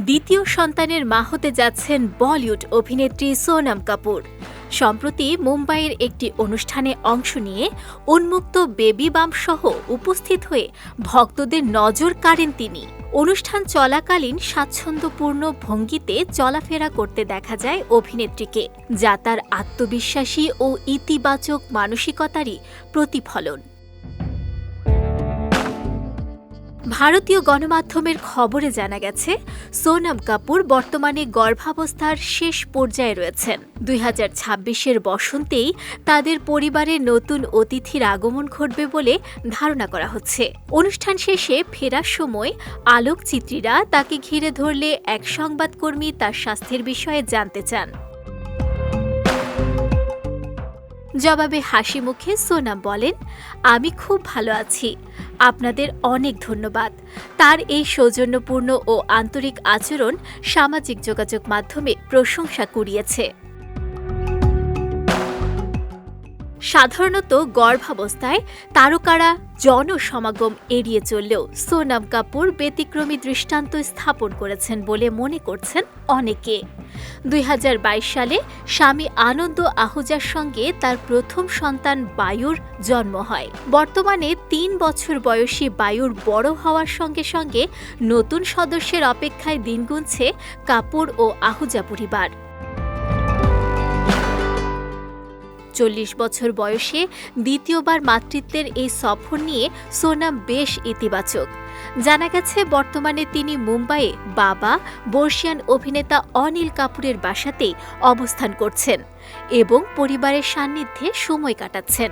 দ্বিতীয় সন্তানের মা হতে যাচ্ছেন বলিউড অভিনেত্রী সোনম কাপুর। সম্প্রতি মুম্বাইয়ের একটি অনুষ্ঠানে অংশ নিয়ে উন্মুক্ত বেবি বাম্প সহ উপস্থিত হয়ে ভক্তদের নজর কাড়েন তিনি। অনুষ্ঠান চলাকালীন স্বাচ্ছন্দ্যপূর্ণ ভঙ্গিতে চলাফেরা করতে দেখা যায় অভিনেত্রীকে, যা তার আত্মবিশ্বাসী ও ইতিবাচক মানসিকতারই প্রতিফলন। ভারতীয় গণমাধ্যমের খবরে জানা গেছে, সোনম কাপুর বর্তমানে গর্ভাবস্থার শেষ পর্যায়ে রয়েছেন। 2026-এর বসন্তেই তাদের পরিবারের নতুন অতিথির আগমন ঘটবে বলে ধারণা করা হচ্ছে। অনুষ্ঠান শেষে ফেরার সময় আলোকচিত্রীরা তাকে ঘিরে ধরলে এক সংবাদকর্মী তার স্বাস্থ্যের বিষয়ে জানতে চান। জবাবে হাসি মুখে সোনম বলেন, আমি খুব ভালো আছি, আপনাদের অনেক ধন্যবাদ। তার এই সৌজন্যপূর্ণ ও আন্তরিক আচরণ সামাজিক যোগাযোগ মাধ্যমে প্রশংসা কুড়িয়েছে। সাধারণত গর্ভাবস্থায় তারকারা জনসমাগম এড়িয়ে চললেও সোনম কাপুর ব্যতিক্রমী দৃষ্টান্ত স্থাপন করেছেন বলে মনে করছেন অনেকে। 2022 সালে স্বামী আনন্দ আহুজার সঙ্গে তার প্রথম সন্তান বায়ুর জন্ম হয়। বর্তমানে 3 বছর বয়সী বায়ুর বড় হওয়ার সঙ্গে সঙ্গে নতুন সদস্যের অপেক্ষায় দিন গুনছে কাপুর ও আহুজা পরিবার। 40 বছর বয়সে দ্বিতীয়বার মাতৃত্বের এই সফর নিয়ে সোনম বেশ ইতিবাচক। জানা গেছে, বর্তমানে তিনি মুম্বাইয়ে বাবা বর্ষিয়ান অভিনেতা অনিল কাপুরের বাসাতেই অবস্থান করছেন এবং পরিবারের সান্নিধ্যে সময় কাটাচ্ছেন।